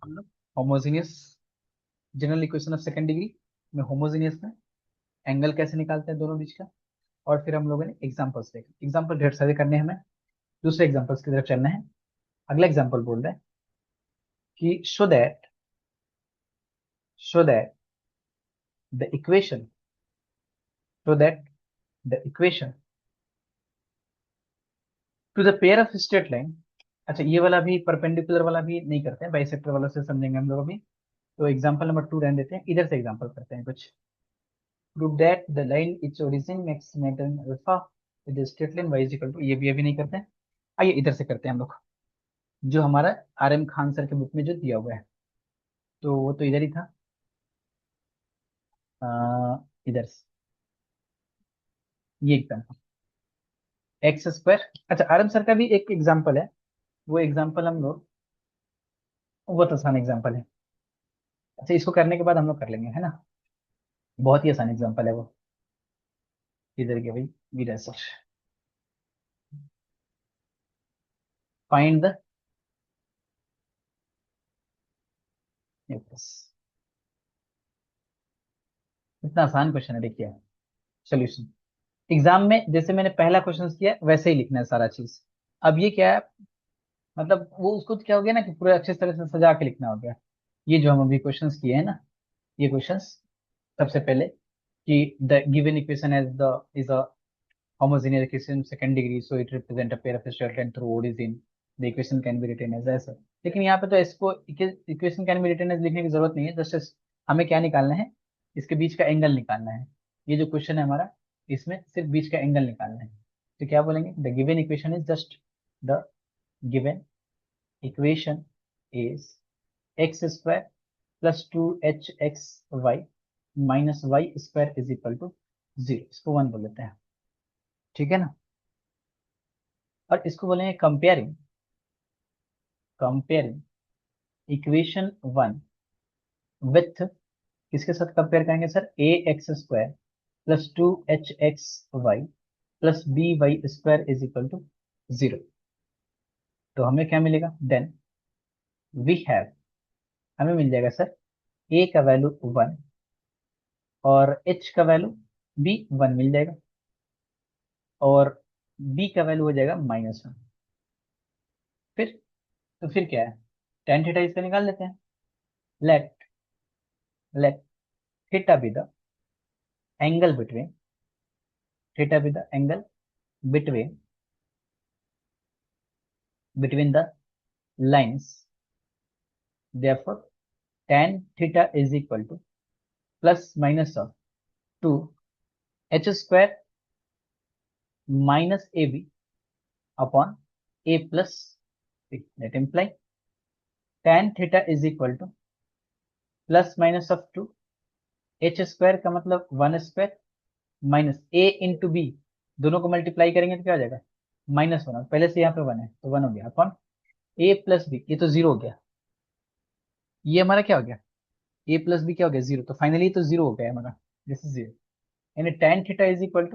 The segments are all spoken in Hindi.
हम लोग homogeneous general equation of second degree में होमोजेनियस में एंगल कैसे निकालते हैं दोनों बीच का। और फिर हम लोगों ने एग्जांपल्स देखे, एग्जांपल ढेर सारे करने हैं हमें। दूसरे एग्जांपल्स की तरफ चलना है। अगला एग्जांपल बोल रहे हैं कि show that the equation show that the equation two the pair of straight line. अच्छा, ये वाला भी परपेंडिकुलर वाला भी नहीं करते हैं, बाइसेक्टर वाला से समझेंगे हम लोग अभी। तो एग्जांपल नंबर 2 रहने देते हैं, इधर से एग्जांपल करते हैं कुछ। Prove that the line its origin makes मेटन alpha with straight line y is equal to, ये भी अभी नहीं करते हैं। आइए इधर से करते हैं हम लोग, जो हमारा RM खान सर के बुक में जो दिया हुआ है। तो वो तो इधर ही था। इधर से ये एग्जाम्पल एक्स स्क्वायर। अच्छा, RM सर का भी एक एग्जाम्पल है, वो एग्जाम्पल हम लोग, बहुत आसान एग्जाम्पल है। अच्छा, इसको करने के बाद हम लोग कर लेंगे, है ना। बहुत ही आसान एग्जाम्पल है वो। इधर के भाई, वीरा सर, फाइंड द इतना आसान क्वेश्चन है, देखिए। सोल्यूशन एग्जाम में जैसे मैंने पहला क्वेश्चन किया वैसे ही लिखना है सारा चीज। अब ये क्या है, मतलब वो उसको क्या हो गया ना कि पूरे अच्छे तरह से सजा के लिखना हो गया। ये जो हम अभी क्वेश्चंस किए हैं ना, ये क्वेश्चंस, सबसे पहले कि the given equation as the is a homogeneous equation second degree so it represent a pair of straight line through origin, the equation can be written as ऐसा। लेकिन यहाँ पे तो इसको equation can be written as लिखने की जरूरत नहीं है, जस्ट हमें क्या निकालना है, इसके बीच का एंगल निकालना है। ये जो क्वेश्चन है हमारा, इसमें सिर्फ बीच का एंगल निकालना है। तो क्या बोलेंगे, the given equation is just, the given equation is x square plus 2hxy minus Y square is equal to 0। इसको 1 बोल लेते हैं, ठीक है ना। और इसको बोलेंगे कंपेयरिंग कंपेयरिंग इक्वेशन 1 विथ, किसके साथ कंपेयर करेंगे sir, a x square plus 2hxy plus by square is equal to 0। तो हमें क्या मिलेगा, देन वी हैव, हमें मिल जाएगा सर a का वैल्यू 1 और h का वैल्यू भी 1 मिल जाएगा, और b का वैल्यू हो जाएगा -1। फिर, तो फिर क्या है, टेन थीटा इसका निकाल लेते हैं। Let let theta be the angle between, theta be the angle between the lines, therefore tan theta is equal to plus minus of 2 h square minus ab upon a plus b, that imply tan theta is equal to plus minus of 2 h square का मतलब 1 square minus a into b, दोनों को मल्टीप्लाई करेंगे तो क्या हो जाएगा, -1। पहले से यहाँ पे 1 है तो 1 हो गया अपॉन a प्लस बी, ये तो 0 हो गया। ये हमारा क्या हो गया, ए प्लस बी क्या हो गया, 0। तो फाइनली तो 0 हो गया हमारा, दिस इज 0। यानी tan theta is equal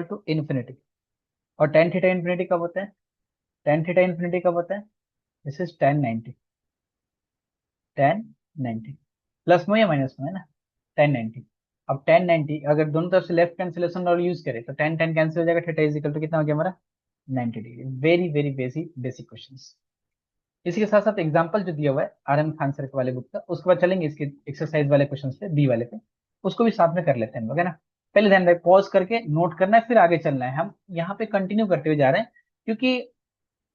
to infinity. और tan थीटा इन्फिनिटी कब होता है, tan थीटा इन्फिनिटी कब होता है, दिस इज tan 90 प्लस में या माइनस में, है ना, tan 90। अब tan 90 अगर दोनों तरफ से लेफ्ट कैंसिलेशन और यूज करें तो tan कैंसिल हो जाएगा, थीटा इज इक्वल टू कितना हो गया हमारा, 90 degree. Very very basic basic question. इसी के साथ साथ एग्जांपल जो दिया हुआ है RM खान सर के वाले बुक का, उसके बाद चलेंगे इसके एक्सरसाइज वाले क्वेश्चन पे, बी वाले पे। उसको भी साथ में कर लेते हैं हम लोग, है ना। पहले ध्यान रखें, पॉज करके नोट करना है, फिर आगे चलना है। हम यहाँ पे कंटिन्यू करते हुए जा रहे हैं, क्योंकि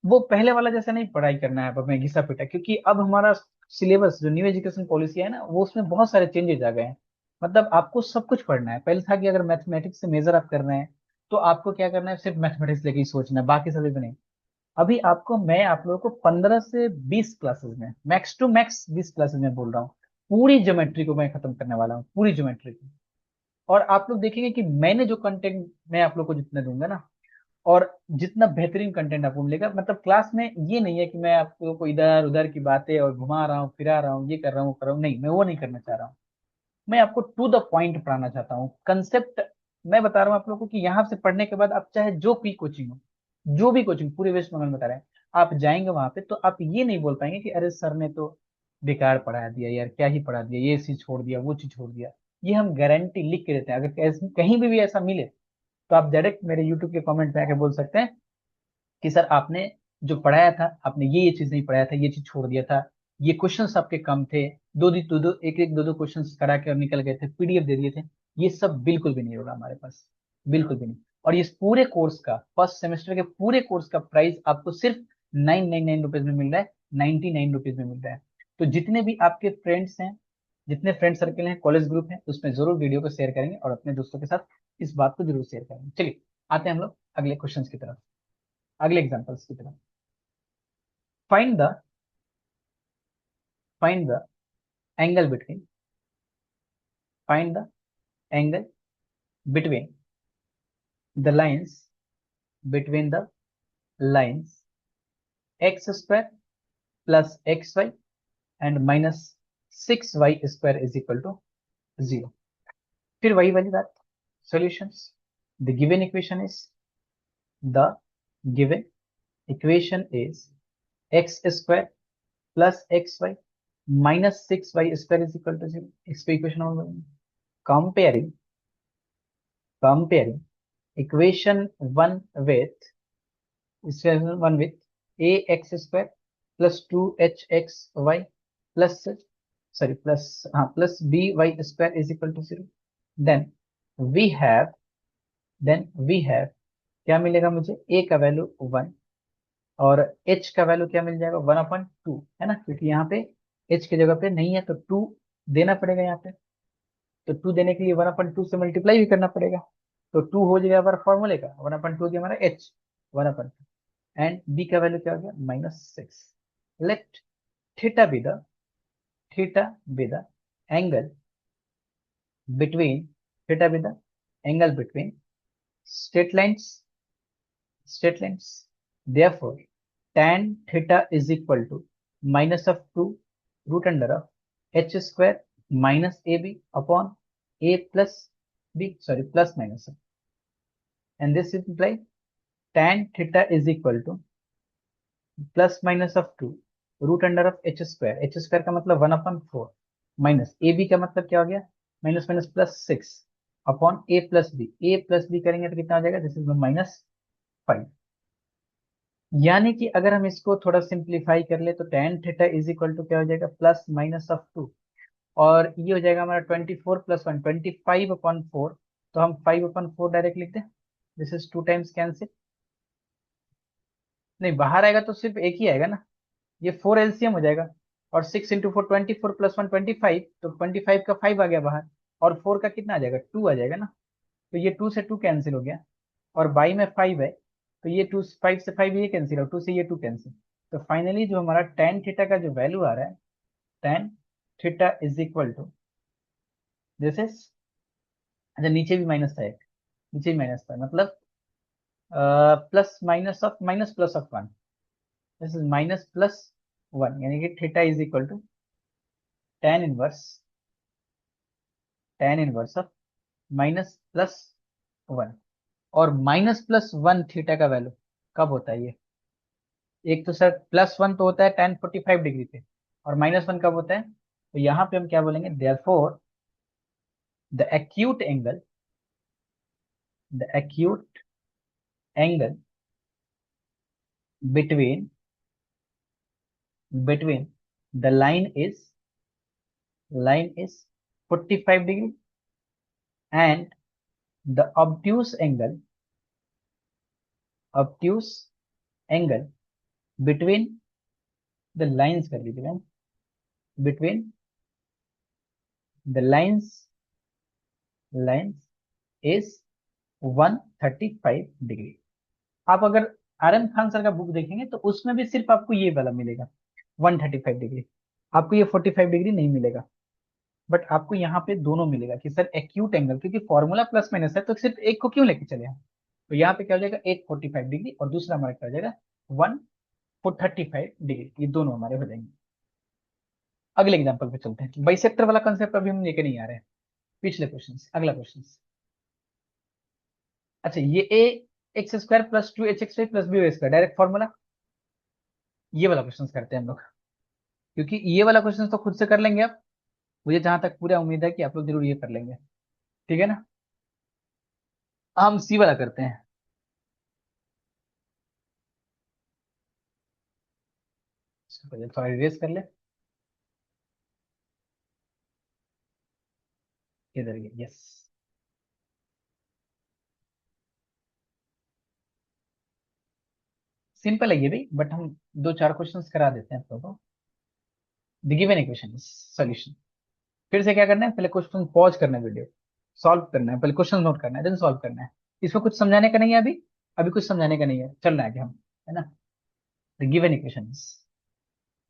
वो पहले वाला जैसा नहीं पढ़ाई करना है अब हमें घिसा पिटा, क्योंकि अब हमारा सिलेबस जो न्यू एजुकेशन पॉलिसी है ना, वो उसमें बहुत सारे चेंजेस आ गए हैं। मतलब आपको सब कुछ पढ़ना है। पहले था कि अगर मैथमेटिक्स से मेजर आप कर रहे हैं तो आपको क्या करना है, सिर्फ मैथमेटिक्स लेके ही सोचना है, बाकी सभी पे नहीं। अभी आपको, मैं आप लोगों को 15 से 20 क्लासेस में, मैक्स टू मैक्स 20 क्लासेस में बोल रहा हूँ, पूरी ज्योमेट्री को मैं खत्म करने वाला हूँ, पूरी ज्योमेट्री को। और आप लोग देखेंगे कि मैंने जो कंटेंट मैं आप लोग को जितना दूंगा ना, और जितना बेहतरीन कंटेंट आपको मिलेगा, मतलब क्लास में ये नहीं है कि मैं आप लोगों को इधर उधर की बातें और घुमा रहा हूँ फिरा रहा हूँ, ये कर रहा हूँ वो कर रहा हूँ, नहीं, मैं वो नहीं करना चाह रहा हूँ। मैं आपको टू द पॉइंट पढ़ाना चाहता हूँ, कंसेप्ट मैं बता रहा हूँ आप लोगों को कि यहाँ से पढ़ने के बाद आप चाहे जो भी कोचिंग हो, जो भी कोचिंग पूरे वेस्ट बंगाल में बता रहे हैं, आप जाएंगे वहां पे तो आप ये नहीं बोल पाएंगे कि अरे सर ने तो बेकार पढ़ा दिया यार, क्या ही पढ़ा दिया, ये चीज छोड़ दिया, वो चीज छोड़ दिया। ये हम गारंटी लिख के देते हैं। अगर कहीं भी ऐसा मिले तो आप डायरेक्ट मेरे यूट्यूब के कमेंट में आके बोल सकते हैं कि सर आपने जो पढ़ाया था, आपने ये चीज नहीं पढ़ाया था, ये चीज छोड़ दिया था, ये क्वेश्चंस आपके कम थे, दो दो एक एक दो दो क्वेश्चंस करा के और निकल गए थे, पीडीएफ दे दिए थे। ये सब बिल्कुल भी नहीं होगा हमारे पास, बिल्कुल भी नहीं। और इस पूरे कोर्स का, फर्स्ट सेमेस्टर के पूरे कोर्स का प्राइस आपको सिर्फ 999 रुपीज में मिल रहा है, 99 रुपीज में मिल रहा है। तो जितने भी आपके फ्रेंड्स हैं, जितने फ्रेंड सर्कल हैं, कॉलेज ग्रुप है, उसमें जरूर वीडियो को शेयर करेंगे और अपने दोस्तों के साथ इस बात को जरूर शेयर करेंगे। चलिए आते हैं हम लोग अगले क्वेश्चंस की तरफ, अगले एग्जांपल्स की तरफ। Find the find the angle between find the angle between the lines between the lines x square plus xy and minus 6y square is equal to 0। फिर वही वाली बात, solutions, the given equation is the given equation is x square plus xy minus 6y square is equal to 0। इस पे equation comparing comparing equation 1 with equation 1 with ax square plus 2hxy plus plus plus by square is equal to 0। then we have we have क्या मिलेगा मुझे, a का वैल्यू 1 और h का वैल्यू क्या मिल जाएगा 1/2, है ना, क्योंकि यहाँ पे h की जगह पे नहीं है तो 2 देना पड़ेगा यहाँ पे। तो 2 देने के लिए 1/2 से मल्टीप्लाई भी करना पड़ेगा। तो 2 हो जाएगा हमारा फॉर्मूले का 1/2 की हमारा h 1/2 एंड b का वैल्यू क्या हो गया -6। Late theta be the theta be the angle between theta be the angle between straight lines straight lines। Therefore tan theta is equal to minus of 2 root under of h square minus ab upon a plus b, sorry, plus minus of, and this implies tan theta is equal to plus minus of 2 root under of h square का मतलब 1/4 माइनस ए बी का मतलब क्या हो गया माइनस माइनस +6 अपॉन ए प्लस बी करेंगे तो कितना हो जाएगा, दिस इज -5। यानी कि अगर हम इसको थोड़ा सिंप्लीफाई कर ले तो tan theta is equal to क्या हो जाएगा +-2 और ये हो जाएगा हमारा 24 + 1 25/4। तो हम 5/4 डायरेक्ट लिख दें, दिस इज 2 टाइम्स कैंसिल, नहीं बाहर आएगा तो सिर्फ एक ही आएगा ना, ये 4 एलसीएम हो जाएगा। और 6 × 4 24 + 1 25, तो 25 का 5 आ गया बाहर, और 4 का कितना आ जाएगा 2 आ जाएगा ना। तो ये 2 से 2 कैंसिल हो गया, और बाई में 5 है तो ये 2 5 से 5 ये कैंसिल हो, 2 से ये 2 कैंसिल। तो फाइनली जो हमारा tan थीटा का जो वैल्यू आ रहा है, tan theta is equal to this is, अच्छा नीचे भी माइनस था एक, नीचे भी माइनस था मतलब plus minus of minus plus of 1, this is -+1, यानी कि theta is equal to tan inverse of -+1। और -+1 थीटा का वैल्यू कब होता है ये, एक तो सर +1 तो होता है tan 45 डिग्री पे, और -1 कब होता है, तो यहाँ पे हम क्या बोलेंगे, therefore the acute angle the acute angle between between the line is 45 degree and the obtuse angle between the lines कर लीजिएगा, between the lines is 135 degree. आप अगर आर एम खान सर का बुक देखेंगे तो उसमें भी सिर्फ आपको ये वाला मिलेगा 135 डिग्री, आपको ये 45 डिग्री नहीं मिलेगा। बट आपको यहाँ पे दोनों मिलेगा कि सर एक्यूट एंगल, क्योंकि फॉर्मूला प्लस माइनस है तो सिर्फ एक को क्यों लेके चले हम। तो यहाँ पे क्या हो जाएगा, एक 45 डिग्री और दूसरा हमारा क्या हो जाएगा 135 डिग्री, ये दोनों हमारे हो जाएंगे। अगले एग्जाम्पल पे चलते हैं, बाइसेक्टर वाला कंसेप्ट अभी हम लेके नहीं आ रहे हैं, पिछले क्वेश्चन, अगला क्वेश्चन। अच्छा ये a x square plus 2 h x y plus B Y square direct formula, ये वाला क्वेश्चन करते हैं हम लोग, क्योंकि ये वाला क्वेश्चन तो खुद से कर लेंगे आप, मुझे जहां तक पूरा उम्मीद है कि आप लोग जरूर ये कर लेंगे। ठीक है ना। हम सी वाला करते हैं। इसको पहले थोड़ा इरेज कर ले। इधर ये, यस। सिंपल है ये भी, बट हम दो चार क्वेश्चंस करा देते हैं आप लोगों को। The given equation solution. फिर से क्या करना है, पहले क्वेश्चन पॉज करना है, वीडियो सॉल्व करना है, पहले क्वेश्चन नोट करना है, देन सॉल्व करना है। इसमें कुछ समझाने का नहीं है अभी, अभी कुछ समझाने का नहीं है, चल रहा है कि हम, है ना। The given equation,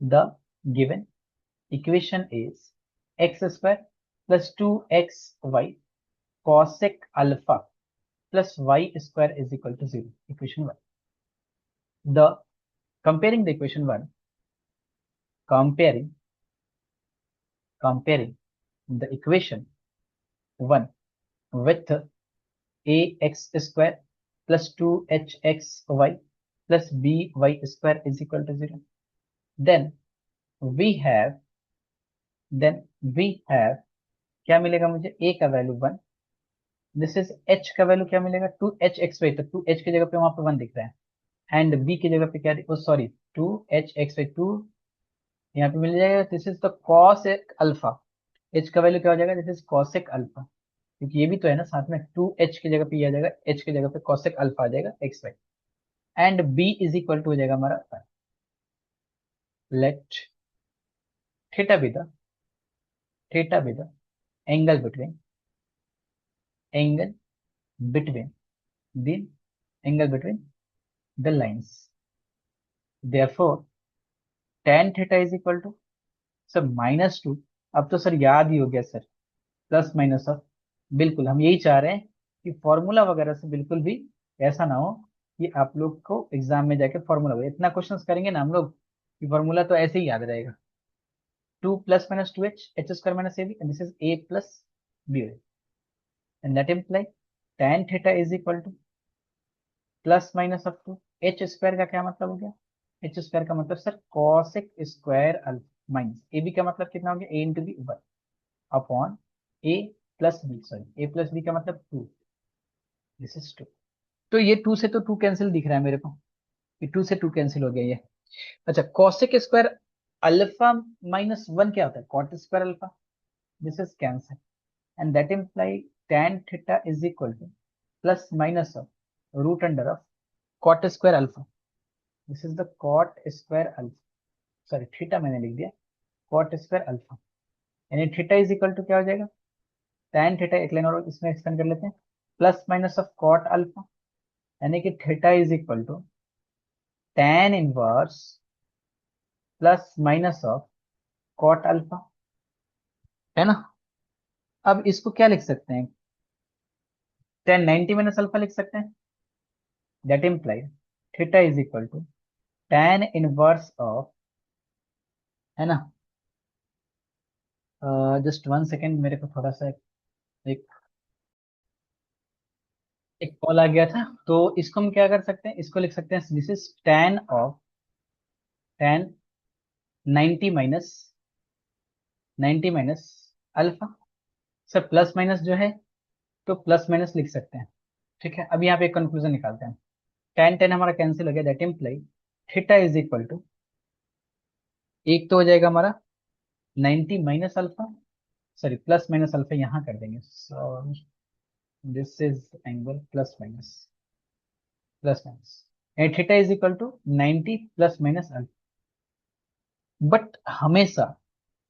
the given equation is x square plus 2xy cosec alpha plus Y square is equal to 0, equation one. The comparing the equation one, comparing comparing the equation 1 with ax square plus 2hxy plus by square is equal to 0, then we have then we have क्या मिलेगा मुझे, a का वैल्यू 1, दिस इज h का वैल्यू क्या मिलेगा 2hxy, तो 2h की जगह पे वहां पे 1 दिख रहा है, एंड b की जगह पे क्या, ओ सॉरी, 2hxy 2 यहाँ पे मिल जाएगा, this is the cos alpha, h का वैल्यू क्या हो जाएगा, दिस इज cosec अल्फा, क्योंकि ये भी तो है ना साथ में, 2h की जगह पे ये आ जाएगा, h की जगह पे cosec अल्फा आ जाएगा x Y, and b is equal to हो जाएगा हमारा, let theta be the theta be the angle between angle between the angle between the lines, therefore tan theta is equal to, sir -2, अब तो सर याद ही हो गया सर, प्लस माइनस ऑफ, बिल्कुल हम यही चाह रहे हैं कि फॉर्मूला वगैरह से बिल्कुल भी ऐसा ना हो कि आप लोग को एग्जाम में जाके फॉर्मूला, इतना क्वेश्चंस करेंगे ना हम लोग कि फॉर्मूला तो ऐसे ही याद रहेगा, 2 + -2h square minus A b, this is a plus b, and that imply tan theta is equal to plus minus of 2 h square का क्या मतलब हो गया, h स्क्वायर का मतलब sir cosec square alpha minus A B का मतलब कितना हो गया, a into b upon A plus b, sorry a plus B का मतलब 2, दिस इज 2। तो ये 2 से तो 2 कैंसिल दिख रहा है मेरे को, ये 2 से 2 कैंसिल हो गया ये। अच्छा, cosec स्क्वायर अल्फा माइनस 1 क्या होता है, cot square alpha, this is cancel, and that imply tan theta is equal to plus minus of root under of cot square alpha, this is the cot square alpha, sorry theta मैंने लिख दिया, cot स्क्वायर अल्फा, यानी थीटा इज इक्वल टू क्या हो जाएगा, tan थीटा, एक लाइन और इसमें एक्सपेंड कर लेते हैं, plus minus of cot alpha, यानी कि theta is equal to tan inverse plus minus of cot alpha, है ना। अब इसको क्या लिख सकते हैं, tan 90 माइनस अल्फा लिख सकते हैं, that imply theta is equal to tan inverse of, है ना। जस्ट वन सेकेंड, मेरे को थोड़ा सा एक एक कॉल आ गया था, तो इसको हम क्या कर सकते हैं, इसको लिख सकते हैं, this is tan 90 minus 90 minus alpha, sir plus minus जो है तो प्लस माइनस लिख सकते हैं। ठीक है, अब यहाँ पे एक कंक्लूजन निकालते हैं, tan tan हमारा कैंसिल हो गया, that imply theta is equal to, एक तो हो जाएगा हमारा 90 minus alpha, sorry plus minus alpha यहाँ कर देंगे, sorry this is angle plus minus and theta is equal to 90 plus minus alpha. But हमेशा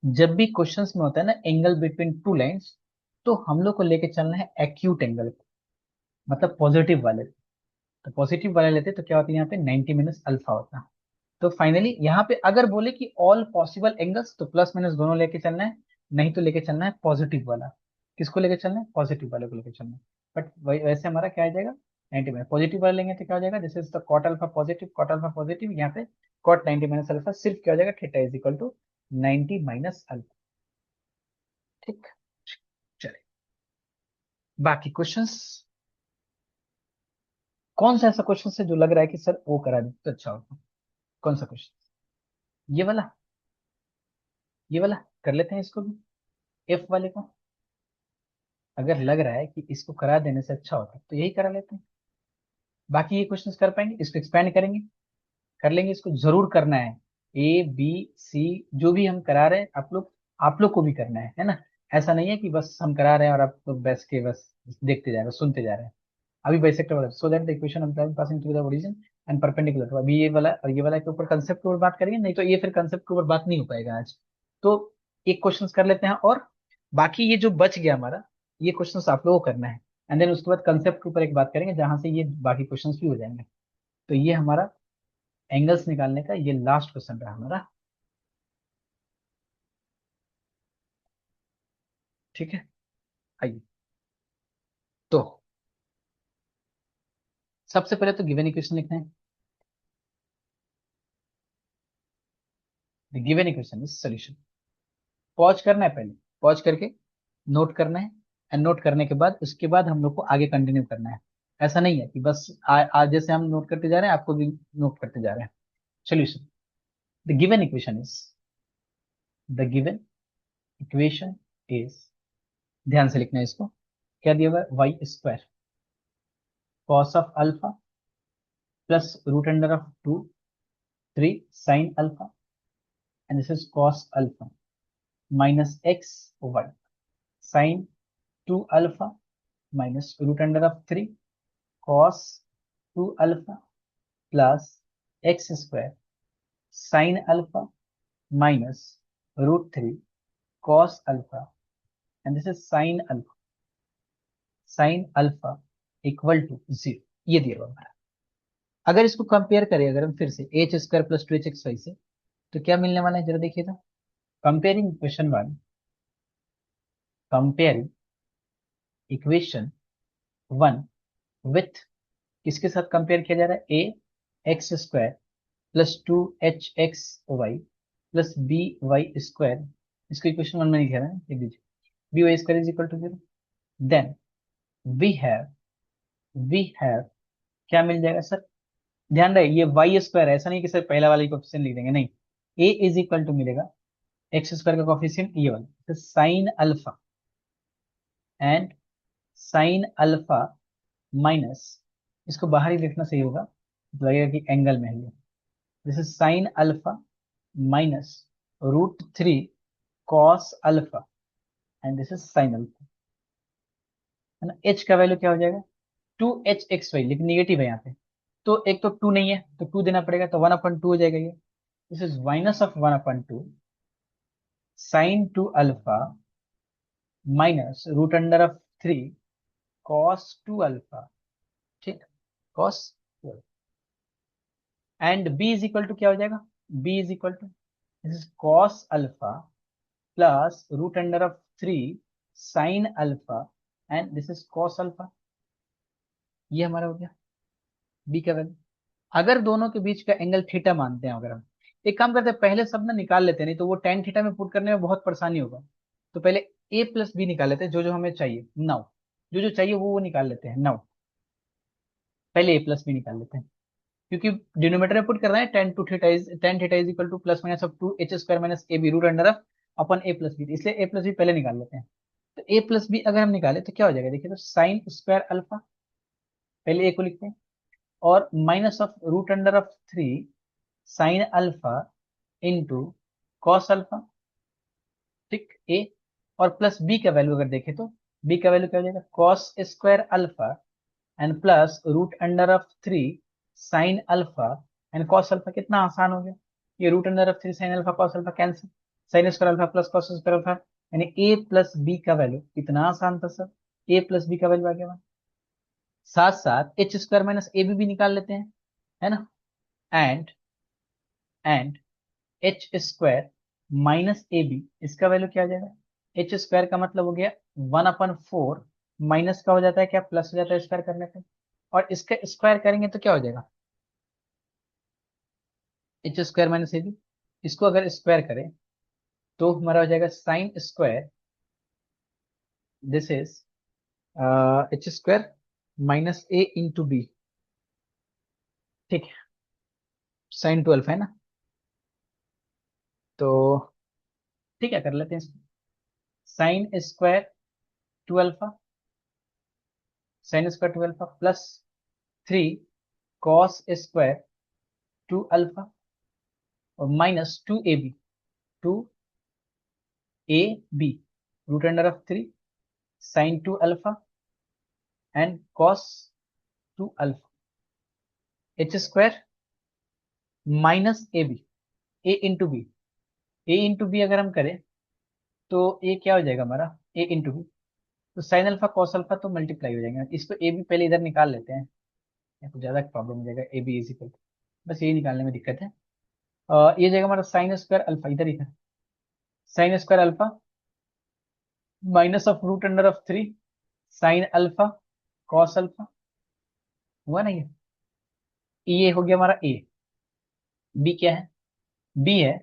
जब भी क्वेश्चंस में होता है ना एंगल बिटवीन टू लाइंस, तो हम लोग को लेके चलना है एक्यूट एंगल, मतलब पॉजिटिव वाले, तो पॉजिटिव वाले लेते तो क्या होता है यहाँ पे 90 माइनस अल्फा होता। तो फाइनली यहाँ पे अगर बोले कि ऑल पॉसिबल एंगल्स, तो प्लस माइनस दोनों लेके चलना है, नहीं तो लेके चलना है पॉजिटिव वाला, किसको लेके चलना है, पॉजिटिव वाले को लेके चलना है। बट वैसे हमारा क्या आ जाएगा, 90 माइनस पॉजिटिव वाला लेंगे तो क्या हो जाएगा, this is the cot alpha positive, cot alpha positive, यहाँ पे कॉट 90 माइनस अल्फा, सिर्फ क्या हो जाएगा, theta is equal to 90 minus alpha. ठीक, चलिए बाकी क्वेश्चंस, कौन सा ऐसा क्वेश्चन है जो लग रहा है कि सर वो करा दे तो अच्छा होता, कौन सा क्वेश्चन। ये वाला, ये वाला कर लेते हैं इसको भी, एफ वाले को। अगर लग रहा है कि इसको करा देने से अच्छा होता है तो यही करा लेते हैं। बाकी ये क्वेश्चंस कर पाएंगे, इसको एक्सपेंड करेंगे, कर लेंगे, इसको जरूर करना है। ए बी सी जो भी हम करा रहे हैं, आप लोग को भी करना है ना। ऐसा नहीं है कि बस हम करा रहे हैं और आप लोग बैठ के बस देखते जा रहे हैं, सुनते जा रहे हैं। अभी बाइसेक्टर वाला, so that the equation of line passing through the origin and perpendicular, तो अभी ये वाला और ये वाला के ऊपर कंसेप्ट के ऊपर बात करेंगे, नहीं तो ये फिर कंसेप्ट के ऊपर बात नहीं हो पाएगा आज। तो एक क्वेश्चन कर लेते हैं, और बाकी ये जो बच गया हमारा, ये क्वेश्चन आप लोगों को करना है। एंड देन उसके बाद कंसेप्ट के ऊपर एक बात करेंगे, जहां से ये बाकी क्वेश्चन भी हो जाएंगे। तो ये हमारा एंगल्स निकालने का ये लास्ट क्वेश्चन रहा हमारा। ठीक है, आइए। तो सबसे पहले तो गिवन इक्वेशन लिखना है। Given equation is solution. Pause करना है पहले, पॉज करके नोट करना है। एंड नोट करने के बाद उसके बाद हम लोग को आगे कंटिन्यू करना है। ऐसा नहीं है कि बस आज जैसे हम नोट करते जा रहे हैं, आपको भी नोट करते जा रहे हैं। Solution, the given equation is, the given equation is, ध्यान से लिखना है इसको। क्या दिया हुआ है? Y square cos of alpha plus root under of 2 3 sine alpha, and this is cos alpha minus X Y sine 2 alpha minus root under of 3 cos 2 alpha plus X square sine alpha minus root 3 cos alpha, and this is sine alpha equal to 0। ये दिया हुआ हमारा। अगर इसको कंपेयर करें, अगर हम फिर से H square plus 2hx Y से, तो क्या मिलने वाला है जरा देखिए तो। Comparing equation 1, comparing equation 1 with, किसके साथ कंपेयर किया जा रहा है? A x square plus 2hx y plus B Y square. इसको इक्वेशन 1 में लिखा है, लिख दीजिए। B Y square is equal to 0। Then we have we have क्या मिल जाएगा सर? ध्यान रहे, ये वाई स्क्वायर है, ऐसा नहीं कि सर पहला वाला कोफिशिएंट लिख देंगे, नहीं। ए इज इक्वल टू मिलेगा एक्स स्क्वायर का कोफिशिएंट ये वाला, तो sine alpha and sign alpha minus, इसको बाहर ही लिखना सही होगा, तो लगेगा कि एंगल में है ये। This is sine alpha minus root 3 cos alpha, and this is sine alpha, है ना। एच का वैल्यू क्या हो जाएगा? 2hx वाई, लेकिन निगेटिव है यहाँ पे, तो एक तो 2 नहीं है तो 2 देना पड़ेगा, तो 1/2 हो जाएगा ये। This is minus of 1/2 sine 2 alpha minus root under of 3 cos 2 alpha, ठीक, cos 2। And B is equal to क्या हो जाएगा? B is equal to, this is cos alpha plus root under of 3 sine alpha, and this is cos alpha. ये हमारा हो गया बी का वैल्यू। अगर दोनों के बीच का एंगल थीटा मानते हैं, अगर हम एक काम करते हैं, पहले सब ना निकाल लेते हैं, नहीं तो वो टेन थीटा में पुट करने में बहुत परेशानी होगा। तो पहले ए प्लस बी निकाल लेते हैं, जो जो हमें चाहिए नाउ, जो जो चाहिए वो निकाल लेते हैं नाउ। पहले ए प्लस बी निकाल लेते हैं, क्योंकि डिनोमिनेटर में पुट कर रहे हैं, tan theta is equal to plus minus of 2h² minus A B root under of upon A plus B, इसलिए ए प्लस बी पहले निकाल लेते हैं। तो ए प्लस बी अगर हम निकाले तो क्या हो जाएगा देखिए, तो साइन स्क्वायर अल्फा, पहले ए को लिखते हैं, और minus of root under of 3 sine alpha into cos alpha, ठीक, ए। और प्लस बी का वैल्यू अगर देखें तो बी का वैल्यू क्या हो जाएगा? Cos square alpha and plus root under of 3 sine alpha and cos alpha. कितना आसान हो गया, ये root under of 3 sine alpha cos alpha cancel, sine square alpha plus cos square alpha, यानी ए प्लस बी का वैल्यू। कितना आसान था सर, ए प्लस बी का वैल्यू आ गया। साथ साथ एच स्क्वायर माइनस ए बी भी निकाल लेते हैं, है ना। And and H square minus A B, इसका वैल्यू क्या आ जाएगा? एच स्क्वायर का मतलब हो गया 1/4, माइनस का हो जाता है क्या? प्लस हो जाता है स्क्वायर करने पे, और इसका स्क्वायर करेंगे तो क्या हो जाएगा? एच स्क्वायर माइनस ए बी, इसको अगर स्क्वायर करें तो हमारा हो जाएगा sine square, this is H square minus A into B, ठीक है, साइन 2 अल्फा है ना। तो ठीक है, कर लेते हैं इसको। Sine square two alpha, sine square two alpha plus 3 cos square two alpha और minus 2ab, 2ab root under of 3 sine two alpha and cos two alpha, H square minus A B, A into B, A into B अगर हम करें तो ए क्या हो जाएगा हमारा, ए इंटू बी, तो साइन अल्फा कॉस अल्फा तो मल्टीप्लाई हो जाएंगे। इसको ए बी पहले इधर निकाल लेते हैं, या कुछ ज्यादा प्रॉब्लम हो जाएगा, ए बी इज इक्वल, बस ये निकालने में दिक्कत है। ये जाएगा हमारा साइन स्क्वायर अल्फा, इधर ही था, sine square alpha minus of root under of 3 sine alpha cos alpha, हुआ ना ये हो गया हमारा ए। बी क्या है, बी है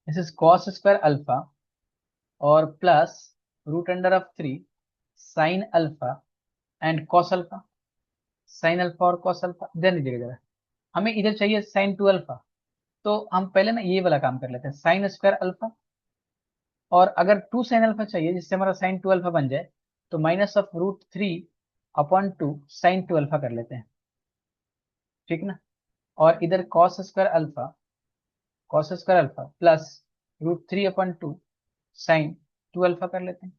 this is cos square alpha और plus root under of 3 sine alpha and cos alpha, sine alpha और कॉस अल्फा इधर लीजिएगा जरा, हमें इधर चाहिए साइन टू अल्फा, तो हम पहले ना ये वाला काम कर लेते हैं, साइन स्क्वायर अल्फा, और अगर टू साइन अल्फा चाहिए जिससे हमारा साइन टू अल्फा बन जाए, तो minus of root 3 upon 2 sine two alpha कर लेते हैं, ठीक ना। और इधर cos square alpha plus root 3 upon 2 sine two alpha कर लेते हैं।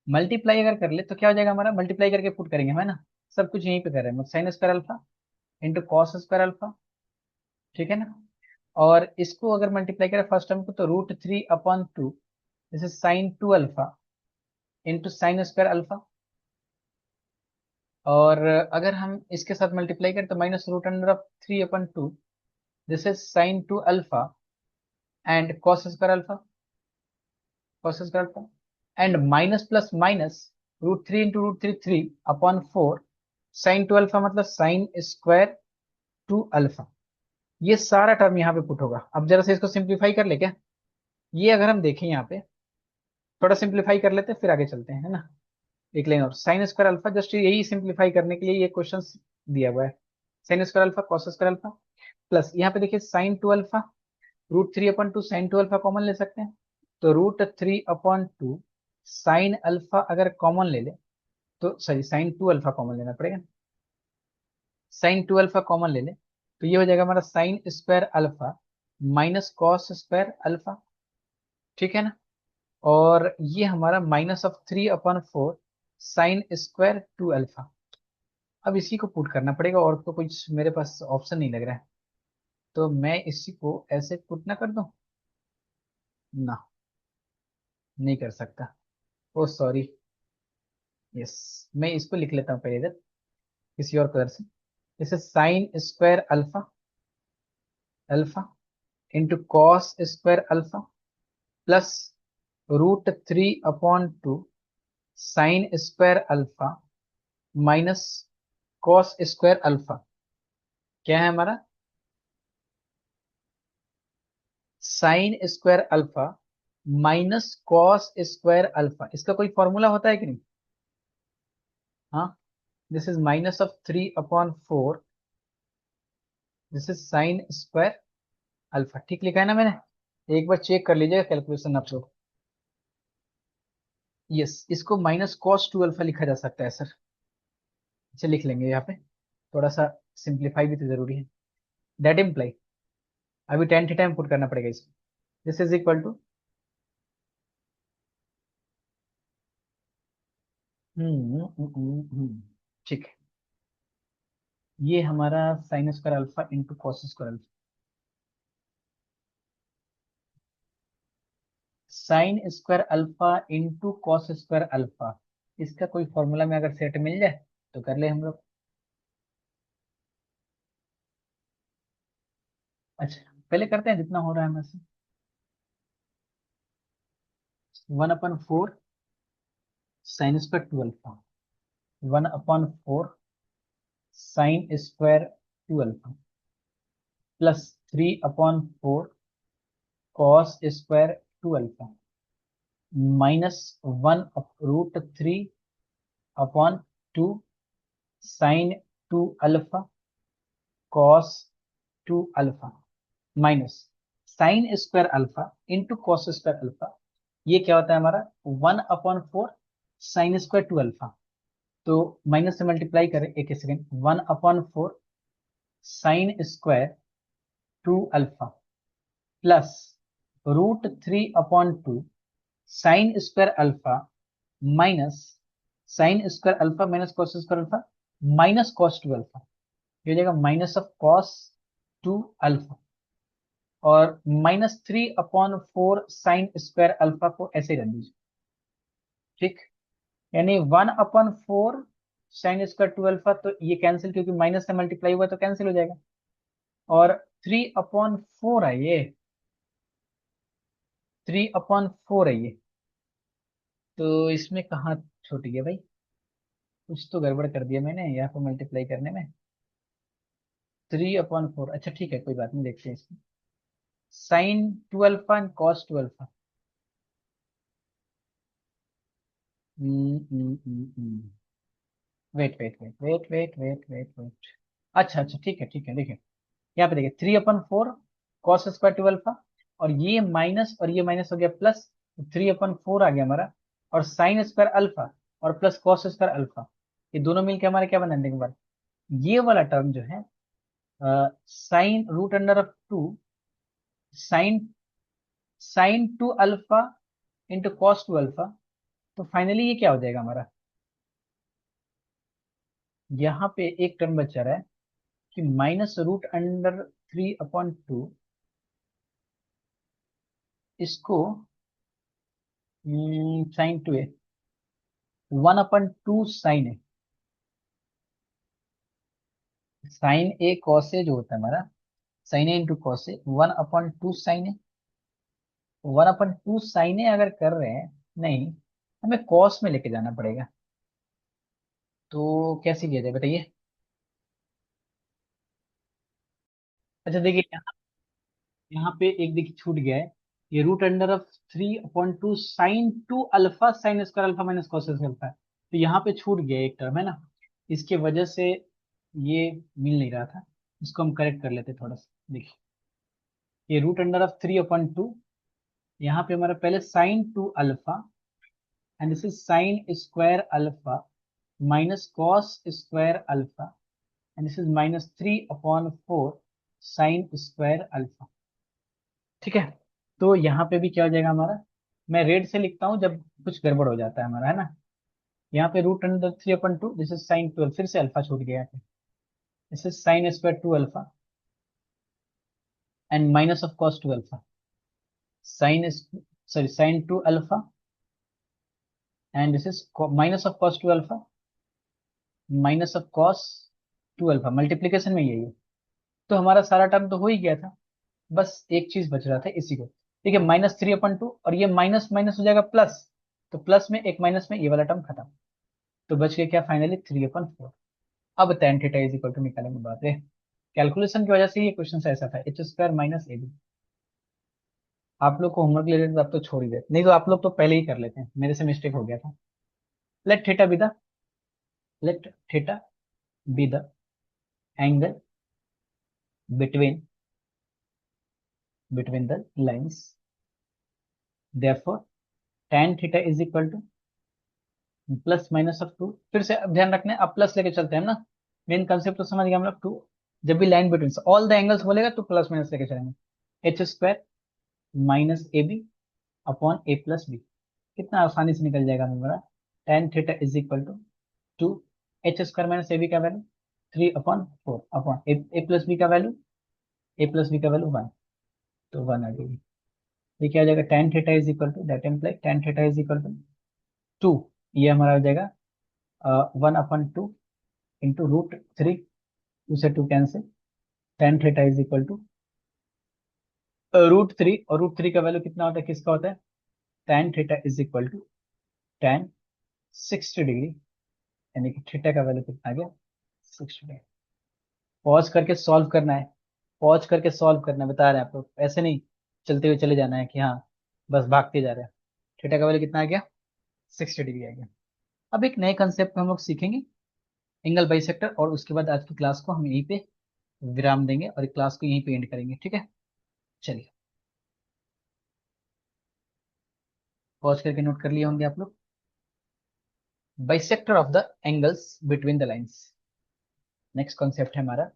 मल्टीप्लाई अगर कर ले तो क्या हो जाएगा हमारा, मल्टीप्लाई करके पुट करेंगे है ना, सब कुछ यहीं पे कर रहे हैं, sign square alpha into cos square alpha, ठीक है ना। और इसको अगर मल्टीप्लाई करें फर्स्ट टर्म को तो root 3 upon 2 this is sine two alpha into sine square alpha, और अगर हम इसके साथ मल्टीप्लाई करें तो minus root under of 3 upon 2 this is sine two alpha and cos square alpha, cos square alpha and minus plus minus root 3 into root 3 3 upon 4 sine two alpha मतलब साइन स्क्वायर टू अल्फा। ये सारा टर्म यहाँ पे पुट होगा। अब जरा से इसको सिंप्लीफाई कर ले क्या, ये अगर हम देखें यहाँ पे थोड़ा सिंप्लीफाई कर लेते हैं फिर आगे चलते हैं, है ना। एक लाइन और साइन स्क्वायर अल्फा, जस्ट यही सिंप्लीफाई करने के लिए ये क्वेश्चन दिया हुआ है, sine square alpha cos square alpha plus यहाँ पे देखिए sine two alpha root 3 upon 2 sine two alpha common ले सकते हैं, तो रूट 3 अपॉन 2 साइन अल्फा अगर कॉमन ले ले तो sorry sine two alpha common लेना पड़ेगा, साइन टू अल्फा कॉमन ले ले तो ये हो जाएगा हमारा sine square alpha minus cos square alpha, ठीक है ना। और ये हमारा minus of 3 upon 4 sine square two alpha. अब इसी को पुट करना पड़ेगा, और तो कुछ मेरे पास ऑप्शन नहीं लग रहा है, तो मैं इसी को ऐसे पुट ना कर दूं ना, नहीं कर सकता, ओ सॉरी, यस, मैं इसको लिख लेता हूँ पहले इधर किसी और कलर से, जैसे sine square alpha alpha into cos square alpha plus root 3 upon 2 sine square alpha minus cos square alpha, क्या है हमारा sine square alpha minus cos square alpha, इसका कोई फॉर्मूला होता है कि नहीं, हाँ, this is minus of 3 upon 4 this is sine square alpha, ठीक लिखा है ना मैंने, एक बार चेक कर लीजिएगा कैलकुलेशन आप लोग। यस, इसको माइनस कॉस टू अल्फा लिखा जा सकता है सर, इसे लिख लेंगे यहाँ पे, थोड़ा सा सिंप्लीफाई भी तो जरूरी है। दैट इम्प्लाई अभी टेन थीटा में पुट करना पड़ेगा इसको, दिस इज इक्वल टू ठीक है, ये हमारा sine square alpha into cos square alpha, sine square alpha into cos square alpha, इसका कोई फॉर्मूला में अगर सेट मिल जाए तो कर ले हम लोग। अच्छा, पहले करते हैं जितना हो रहा है हमें से, 1/4 sine square two alpha, 1/4 sine square two alpha plus 3/4 cos square two alpha minus 1/√3/2 sine two alpha cos two alpha minus sine square alpha into cos square alpha, ये क्या होता है हमारा 1/4 साइन स्क्वायर टू अल्फा। तो माइनस से मल्टीप्लाई करें, एक second, 1/4 sine square two alpha plus √3/2 sine square alpha minus sine square alpha minus cos square alpha minus cos two alpha, ये हो जाएगा minus of cos two alpha, और -3/4 साइन स्क्वायर अल्फा को ऐसे रख दीजिए। ठीक, यानी 1/4 साइन स्क्वायर टू अल्फा, तो ये कैंसिल, क्योंकि माइनस से मल्टीप्लाई हुआ तो कैंसिल हो जाएगा। और 3/4 है ये, 3/4 है ये, तो इसमें कहाँ छूट गया भाई, कुछ तो गड़बड़ कर दिया मैंने यहाँ पर मल्टीप्लाई करने में। 3/4, अच्छा ठीक है, कोई बात नहीं, देखते हैं इसमें। Sine two alpha and cos two alpha, wait wait wait wait wait wait wait wait, अच्छा अच्छा ठीक है ठीक है, देखिए यहाँ पे देखिए 3/4 कॉस स्क्वायर टू अल्फा, और ये माइनस और ये माइनस हो गया प्लस, 3/4 आ गया हमारा, और साइन स्क्वायर अल्फा और प्लस कॉस स्क्वायर अल्फा, ये दोनों मिलके हमारे क्या बना देंगे बार, ये वाला टर्म जो है sine √2 sine sine two alpha into cos two alpha, तो फाइनली ये क्या हो जाएगा हमारा, यहाँ पे एक टर्म बचा रहा है कि -√3/2, इसको साइन टू है 1/2 साइन है, साइन ए कॉस ए जो होता है हमारा, sign A into cos A 1/2 sign A, 1/2 sign ए अगर कर रहे हैं, नहीं, हमें कॉस में लेके जाना पड़ेगा, तो कैसे किया जाए बताइए। अच्छा देखिए यहाँ, यहाँ पे एक देखिए छूट गया है, ये √3/2 sign two alpha sine square alpha minus cos square alpha, तो यहाँ पे छूट गया एक टर्म है ना, इसके वजह से ये मिल नहीं रहा था, इसको हम करेक्ट कर लेते थोड़ा सा। देखिए ये √3/2, यहाँ पे हमारा पहले sign two alpha and this is sine square alpha minus cos square alpha and this is -3/4 sign square alpha. ठीक है, तो यहाँ पे भी क्या हो जाएगा हमारा, मैं रेड से लिखता हूँ जब कुछ गड़बड़ हो जाता है हमारा, है ना। यहाँ पे √3/2 दिस इज साइन 12, फिर से अल्फा छूट गया यहाँ पे, this is sine square two alpha and minus of cos two alpha, sine, sorry sine two alpha and this is minus of cos two alpha minus of cos two alpha, multiplication में यही है। तो हमारा सारा टर्म तो हो ही गया था, बस एक चीज बच रहा था इसी को। ठीक है, -3/2, और ये माइनस माइनस हो जाएगा प्लस, तो प्लस में एक माइनस में ये वाला टर्म खत्म, तो बच गया क्या फाइनली 3/4। अब tan theta is equal to निकालेंगे, बात है कैलकुलेशन की वजह से ये क्वेश्चन ऐसा था, h² माइनस ab। आप लोग को होमवर्क ले लेते तो आप तो छोड़ ही देते, नहीं तो आप लोग तो पहले ही कर लेते हैं, मेरे से मिस्टेक हो गया था। Late theta be the late theta be the angle between the lines, therefore tan theta is equal to plus minus of 2, फिर से अब ध्यान रखना है, अब प्लस लेके चलते हैं ना, मेन कंसेप्ट तो समझ गए हम लोग। 2, जब भी line between all the angles बोलेगा तो प्लस माइनस लेके चलेंगे, h² माइनस ए बी अपॉन ए प्लस बी, कितना आसानी से निकल जाएगा हमारा, tan theta is equal to 2 h² minus A B का वैल्यू 3/4 अपॉन ए प्लस बी का वैल्यू, ए प्लस बी का वैल्यू 1, तो 1 आ जाएगी। ये क्या हो जाएगा, tan theta is equal to that imply tan theta is equal to 2, ये हमारा हो जाएगा 1/2 इंटू √3, 2 से 2 cancel, tan theta is equal to √3, और √3 का वैल्यू कितना होता है, किसका होता है, tan theta is equal to tan 60 degree, यानी कि थीटा का वैल्यू कितना आ गया 60 डिग्री। पॉज करके सॉल्व करना है, पॉज करके सॉल्व करना है, बता रहे हैं आपको, ऐसे नहीं चलते हुए चले जाना है कि हाँ बस भागते जा रहे हैं। थीटा का वैल्यू कितना आ गया 60 डिग्री आ गया। अब एक नए कंसेप्ट हम लोग सीखेंगे, एंगल बाइसेक्टर, और उसके बाद आज की क्लास को हम यहीं पे विराम देंगे और क्लास को यहीं पे एंड करेंगे, ठीक है। चलिए। पॉज करके नोट कर लिए होंगे आप लोग। Bisector of the angles between the lines, next concept है हमारा।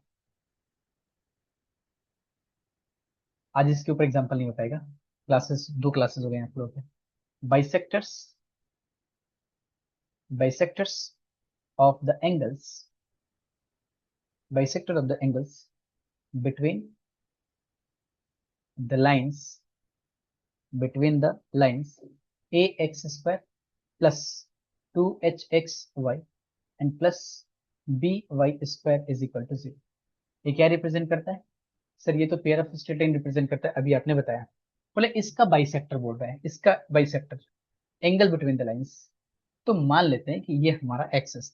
आज इसके ऊपर एग्जांपल नहीं हो पाएगा, क्लासेस, 2 क्लासेस हो गए आप लोगों के। Bisectors, bisectors of the angles, bisector of the angles between the lines, between the lines ax square plus 2hxy and plus by square is equal to 0। ये क्या रिप्रेजेंट करता है सर? ये तो pair of straight line represent करता है, अभी आपने बताया। बोले इसका बाइसेक्टर बोल रहा है, इसका bisector, angle between the lines. तो मान लेते हैं कि ये हमारा axis,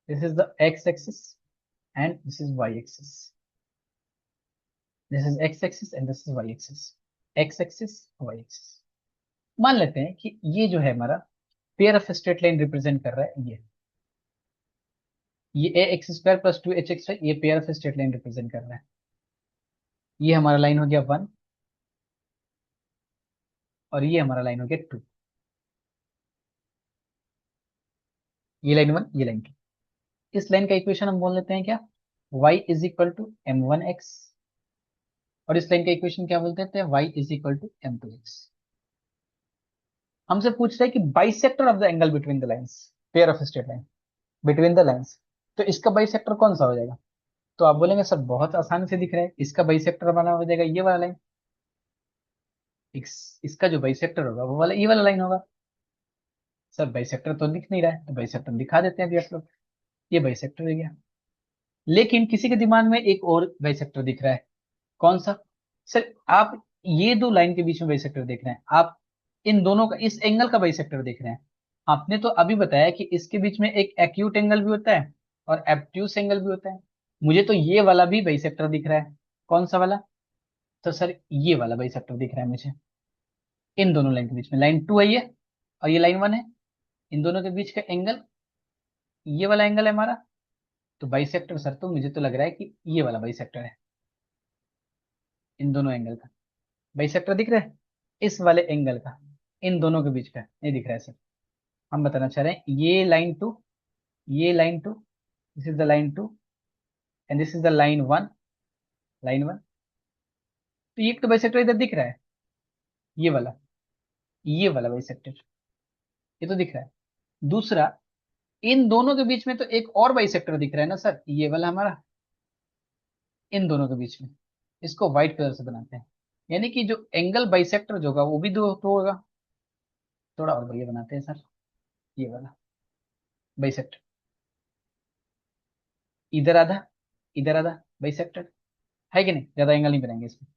this is the X axis and this is Y axis, this is X axis and this is Y axis, X axis Y axis. मान लेते हैं कि ये जो है हमारा pair of straight line represent कर रहा है, ये a x square plus 2hx है, ये pair of straight line represent कर रहा है। ये हमारा लाइन हो गया 1 और ये हमारा लाइन हो गया 2। ये लाइन 1, ये लाइन 2। इस लाइन का इक्वेशन हम बोल लेते हैं क्या? y is equal to m1x, और इस लाइन का इक्वेशन क्या बोलते हैं? y is equal to m2x। हमसे पूछ रहा है कि bisector of the angle between the lines, pair of straight line between the lines, तो इसका बाइसेक्टर कौन सा हो जाएगा? तो आप बोलेंगे सर बहुत आसानी से दिख रहा है, इसका बाइसेक्टर बना हो जाएगा ये वाला लाइन, इसका जो बाइसेक्टर होगा वो वाला ये वाला लाइन होगा। सर बाइसेक्टर तो दिख नहीं रहा है, तो बाइसेक्टर दिखा देते हैं अभी आप लोग, ये बाइसेक्टर हो गया। लेकिन किसी के दिमाग में एक और बाइसेक्टर दिख रहा है, कौन सा? सर आप ये 2 लाइन के बीच में बाइसेक्टर देख रहे हैं, आप इन दोनों का, इस एंगल का बाइसेक्टर देख रहे हैं। आपने तो अभी बताया कि इसके बीच में एक एक्यूट एंगल भी होता है और एब्ट्यूस एंगल भी होता है। मुझे तो ये वाला भी बाइसेक्टर दिख रहा है, कौन सा वाला? तो सर ये वाला बाइसेक्टर दिख रहा है मुझे, इन दोनों लाइन के बीच में, लाइन 2 है ये और ये लाइन 1 है, इन दोनों के बीच का एंगल ये वाला एंगल है हमारा। तो बाइसेक्टर सर, तो मुझे तो लग रहा है कि ये वाला बाइसेक्टर है, इन दोनों एंगल का बाइसेक्टर दिख रहा है, इस वाले एंगल का इन दोनों के बीच का नहीं दिख रहा है सर। हम बताना चाह रहे हैं ये लाइन 2, ये line 2, this is the line 2 and this is the line 1, line 1। तो ये एक तो बाइसेक्टर इधर दिख रहा है, ये वाला, ये वाला बाइसेक्टर, ये तो दिख रहा है। दूसरा, इन दोनों के बीच में तो एक और बाइसेक्टर दिख रहा है ना सर, ये वाला हमारा, इन दोनों के बीच में, इसको व्हाइट कलर से बनाते हैं। यानी कि जो एंगल बाइसेक्टर जो होगा वो भी दो तो होगा, थोड़ा और बढ़िया बनाते हैं सर, ये वाला बाइसेक्टर, इधर आधा, इधर आधा बाइसेक्टर, है कि नहीं? ज्यादा एंगल नहीं बनाएंगे इसमें।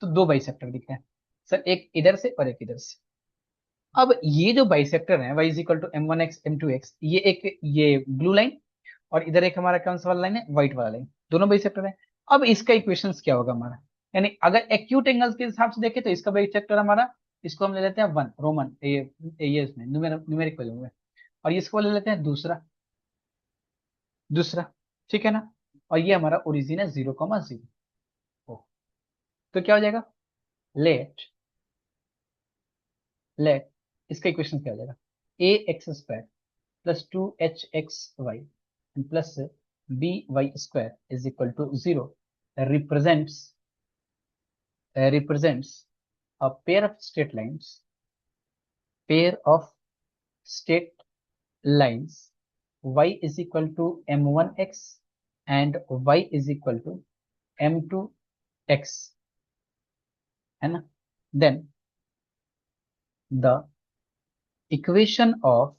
तो 2 बाइसेक्टर दिख रहे हैं सर, एक इधर से और एक इधर से। अब ये जो बाइसेक्टर है y is equal to m1x m2x, ये एक, ये ब्लू लाइन और इधर एक हमारा कौन सा वाला लाइन है? व्हाइट वाला लाइन, दोनों बाइसेक्टर है। अब इसका इक्वेशन क्या होगा हमारा? यानी अगर एक्यूट एंगल्स के हिसाब से देखें तो इसका बाइसेक्टर हमारा, इसको हम ले लेते हैं 1 रोमन, ये इसमें न्यूमेरिक वैल्यू में, और इसको ले लेते हैं दूसरा, दूसरा, ठीक है ना? और ये हमारा ओरिजिन है 0,0। तो क्या हो जाएगा? लेट, लेट इसका इक्वेशन क्या हो जाएगा? A x square plus 2hxy plus by square is equal to 0 represents represents a pair of straight lines, pair of straight lines, y is equal to m1x and y is equal to m2x, है ना? Then the equation of,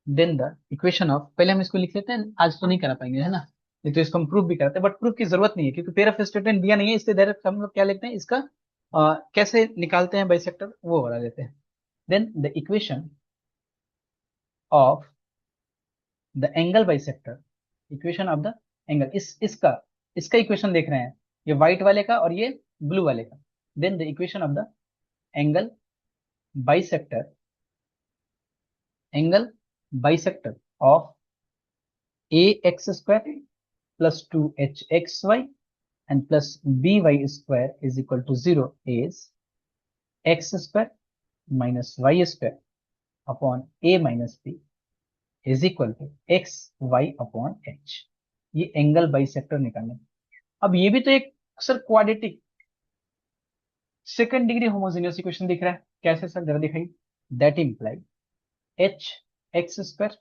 then the equation of, पहले हम इसको लिख लेते हैं, आज तो नहीं करा पाएंगे है ना, नहीं तो इसको हम प्रूफ भी कराते हैं, बट प्रूफ की जरूरत नहीं है क्योंकि पेयर ऑफ स्टेटमेंट दिया नहीं है, इसलिए डायरेक्ट हम लोग क्या लिखते हैं इसका, कैसे निकालते हैं बाइसेक्टर वो वाला लेते हैं। Then the equation of the angle bisector, equation of the angle, इसका, इसका इक्वेशन देख रहे हैं, ये व्हाइट वाले का और ये ब्लू वाले का। Then the equation of the angle bisector, angle bisector of A x square plus 2hxy and plus by square is equal to 0 is X square minus Y square upon A minus B is equal to x Y upon H. ये एंगल बाइसेक्टर निकालना। अब ये भी तो एक sir quadratic second degree homogeneous equation दिख रहा है। कैसे सर, जरा दिखाइए। That imply H X square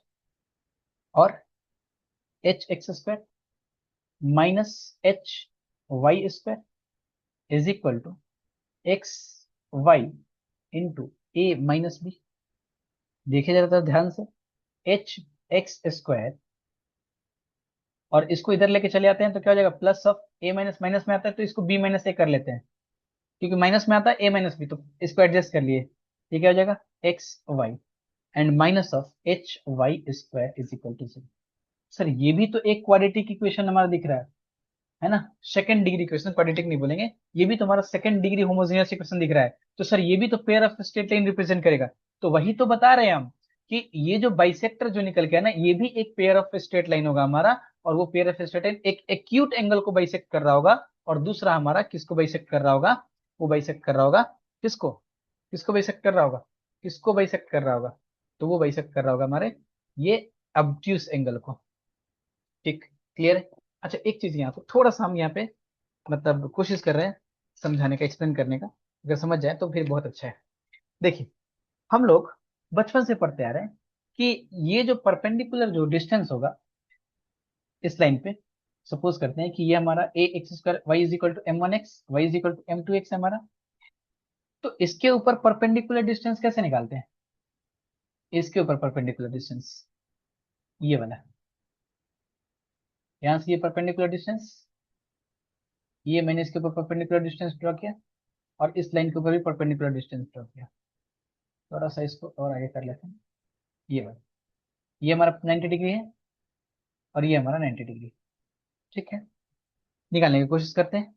और H X square minus H Y square is equal to x Y into A minus B. देखिए जरा तो ध्यान से, एच एक्स स्क्वायर और इसको इधर लेके चले आते हैं तो क्या हो जाएगा, plus of A minus minus में आता है तो इसको बी माइनस ए कर लेते हैं, क्योंकि माइनस में आता है ए माइनस बी, तो इसको एडजस्ट कर लिए। ये क्या हो जाएगा, x Y and minus of H Y square is equal to 0। Sir ये भी तो एक क्वाड्रेटिक इक्वेशन हमारा दिख रहा है ना। सेकंड डिग्री इक्वेशन, क्वाड्रेटिक नहीं बोलेंगे, ये भी तो हमारा सेकंड डिग्री होमोजेनियस इक्वेशन दिख रहा है। तो सर ये भी तो pair of straight line represent करेगा। तो वही तो बता रहे हैं हम कि ये जो बाइसेक्टर जो निकल के है ना, ये भी एक पेयर ऑफ स्ट्रेट लाइन होगा हमारा। और वो पेयर ऑफ स्ट्रेट लाइन एक एक्यूट एंगल को बाइसेक्ट कर रहा होगा, और दूसरा हमारा किसको बाइसेक्ट कर रहा होगा, वो बाइसेक्ट कर रहा होगा किसको, किसको बाइसेक्ट कर रहा होगा, किसको बाइसेक्ट कर रहा होगा, तो वो बाइसेक्ट कर रहा होगा हमारे ये ऑब्ट्यूस एंगल को। ठीक, क्लियर है। अच्छा एक चीज यहाँ पे थोड़ा सा हम यहाँ पे मतलब कोशिश कर रहे हैं समझाने का, एक्सप्लेन करने का। अगर समझ जाए तो फिर बहुत अच्छा है। देखिए, हम लोग बचपन से पढ़ते आ रहे हैं कि ये जो परपेंडिकुलर जो डिस्टेंस होगा इस लाइन पे, सपोज करते हैं कि ये हमारा A x square Y is equal to M one X Y is equal to M two X हमारा। तो इसके ऊपर परपेंडिकुलर डिस्टेंस कैसे निकालते हैं, इसके ऊपर परपेंडिकुलर डिस्टेंस ये वाला, यहाँ से ये परपेंडिकुलर डिस्टेंस, ये मैंने इसके ऊपर परपेंडिकुलर डिस्टेंस ड्रॉ किया, और इस लाइन के ऊपर भी परपेंडिकुलर डिस्टेंस ड्रॉ किया। थोड़ा सा इसको और आगे कर लेते हैं। ये वाला, ये हमारा 90 डिग्री है और ये हमारा 90 डिग्री। ठीक है, निकालने की कोशिश करते हैं।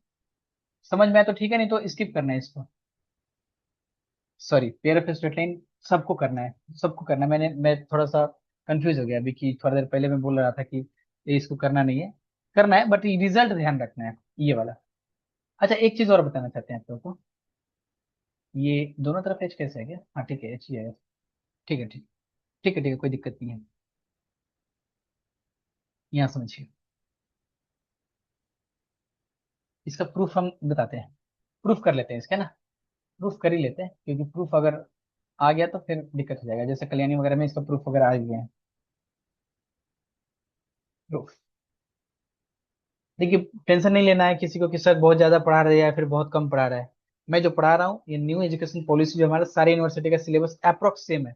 समझ में आया तो ठीक है, नहीं तो स्किप करना है इसको। Sorry, pair of straight line सबको करना है, सबको करना है। मैं थोड़ा सा कंफ्यूज हो गया अभी, कि थोड़ा देर पहले मैं बोल रहा था कि ये इसको करना नहीं है, करना है, बट रिजल्ट ध्यान रखना है ये वाला। अच्छा एक चीज और बताना चाहते हैं आप लोगों को, ये दोनों तरफ एच कैसे है क्या, हाँ ठीक है एच ही है। ठीक है ठीक, ठीक है ठीक है, कोई दिक्कत नहीं है। यहाँ समझिए, इसका प्रूफ हम बताते हैं, प्रूफ कर लेते हैं इसका ना, प्रूफ कर ही लेते हैं, क्योंकि प्रूफ अगर आ गया तो फिर दिक्कत हो जाएगा। जैसे कल्याणी वगैरह में इसका प्रूफ वगैरह आ गए हैं। प्रूफ देखिए, टेंशन नहीं लेना है किसी को कि सर बहुत ज्यादा पढ़ा रहे हैं या फिर बहुत कम पढ़ा रहा है। मैं जो पढ़ा रहा हूँ, ये न्यू एजुकेशन पॉलिसी जो हमारा सारे यूनिवर्सिटी का सिलेबस अप्रोक्स सेम है।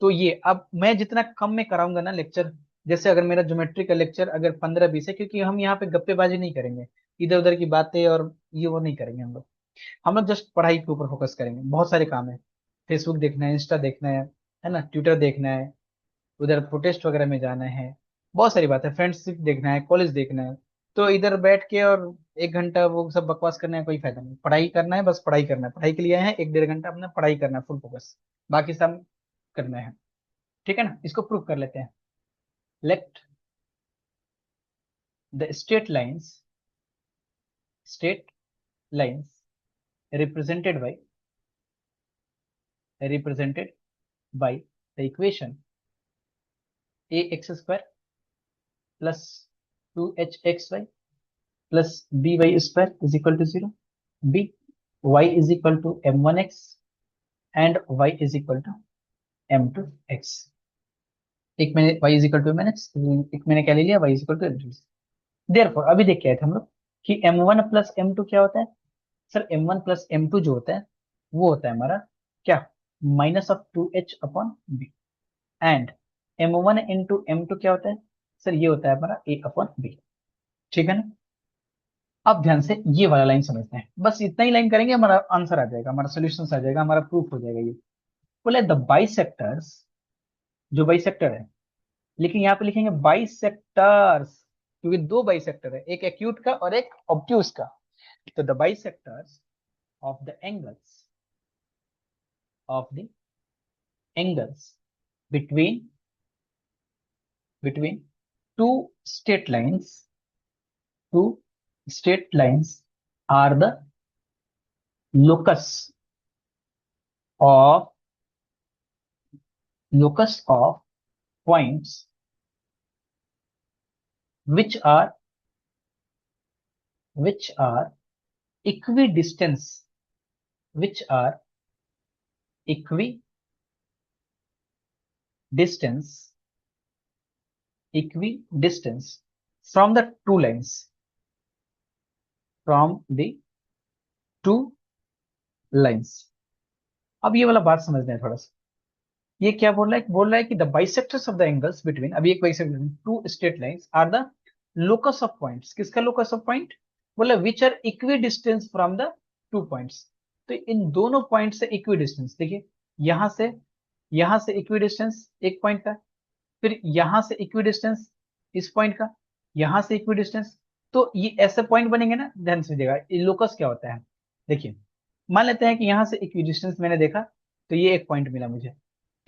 तो ये अब मैं जितना कम में कराऊंगा ना लेक्चर, जैसे अगर मेरा ज्योमेट्री का लेक्चर अगर 15-20 है, क्योंकि हम यहाँ पे गप्पेबाजी नहीं करेंगे, इधर उधर की बातें और ये वो नहीं करेंगे हम लोग जस्ट पढ़ाई के ऊपर फोकस करेंगे। बहुत सारे काम है, फेसबुक देखना है, इंस्टा देखना है ना, ट्विटर देखना है, उधर प्रोटेस्ट वगैरह में जाना है, बहुत सारी बात है, फ्रेंडशिप देखना है, कॉलेज देखना है। तो इधर बैठ के और 1 घंटा वो सब बकवास करने का कोई फायदा नहीं। पढ़ाई करना है, बस पढ़ाई करना है, पढ़ाई के लिए आए हैं, 1-1.5 घंटा अपना पढ़ाई करना है, फुल फोकस, बाकी सब करना है। ठीक है ना, इसको प्रूव कर लेते हैं। Let the straight lines represented by the equation A x square plus 2h xy plus B Y square is equal to 0, be Y is equal to m1x and Y is equal to m2x। एक मैंने y is equal to m1x, एक मैंने क्या ले लिया, y is equal to m2x। Therefore अभी देख के आए थे हम लोग कि m1 प्लस m2 क्या होता है। सर m1 प्लस m2 जो होता है वो होता है हमारा क्या, minus of 2h upon B. And m1 into m2 क्या होता है, सर ये होता है हमारा a अपॉन बी। ठीक है ना। अब ध्यान से ये वाला लाइन समझते हैं, बस इतना ही लाइन करेंगे, हमारा आंसर आ जाएगा, हमारा सोल्यूशन आ जाएगा, हमारा प्रूफ हो जाएगा ये। बोले द बाइसेक्टर्स, जो बाइसेक्टर है, लेकिन यहाँ पे लिखेंगे बाइसेक्टर्स, क्योंकि दो बाइसेक्टर है, एक एक्यूट का और एक ऑब्ट्यूस का। तो the bisectors of the angles between between two straight lines two straight lines are the locus of locus of points which are equidistance, which are equidistance, equidistance from the two lines, from the two lines. अब ये वाला बात समझना है थोड़ा सा। ये क्या बोल रहा है कि the bisectors of the angles between, अभी एक bisector two straight lines are the locus of points, किसका लोकस ऑफ पॉइंट, बोला which are equidistance from the two points. तो इन दोनों पॉइंट से इक्वी डिस्टेंस, देखिए यहां से इक्वी डिस्टेंस एक पॉइंट का, फिर यहां से इक्वी डिस्टेंस इस पॉइंट का, यहां से इक्वी डिस्टेंस। तो ये ऐसे पॉइंट बनेंगे ना, ध्यान से देखिएगा ये लोकस क्या होता है। देखिए मान लेते हैं कि यहां से इक्वी डिस्टेंस मैंने देखा, तो ये एक पॉइंट मिला मुझे।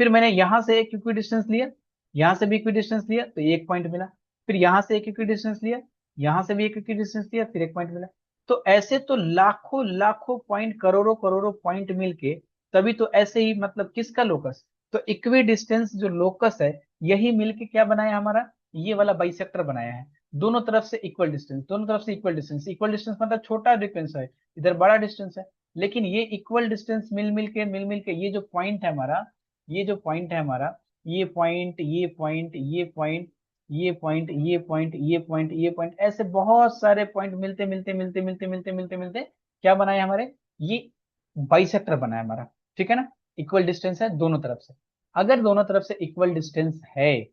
फिर मैंने यहां से एक इक्वी डिस्टेंस लिया, यहां से भी इक्वी डिस्टेंस लिया, तो ये एक पॉइंट मिला। फिर यहां से एक इक्वी डिस्टेंस लिया, यहां से भी एक इक्वी डिस्टेंस लिया, फिर एक पॉइंट मिला। तो ऐसे तो लाखों लाखों पॉइंट, करोड़ों करोड़ों पॉइंट मिलके तभी तो ऐसे ही, मतलब किसका लोकस, तो इक्वी डिस्टेंस जो लोकस है, यही मिलके क्या बनाया हमारा, ये वाला बाइसेक्टर बनाया है। दोनों तरफ से इक्वल डिस्टेंस, दोनों तरफ से इक्वल डिस्टेंस, इक्वल डिस्टेंस मतलब छोटा डिस्टेंस है, इधर बड़ा डिस्टेंस है, लेकिन ये इक्वल डिस्टेंस मिल मिल के ये जो पॉइंट है हमारा, ये जो पॉइंट है हमारा, ये पॉइंट, ये पॉइंट, ये पॉइंट, ये पॉइंट, ये पॉइंट, ये पॉइंट, ये पॉइंट, ऐसे बहुत सारे पॉइंट मिलते मिलते मिलते मिलते मिलते मिलते मिलते क्या बनाए हमारे, ये बाइसेक्टर बनाया हमारा। ठीक है ना, इक्वल डिस्टेंस है दोनों तरफ से। अगर दोनों तरफ से इक्वल डिस्टेंस है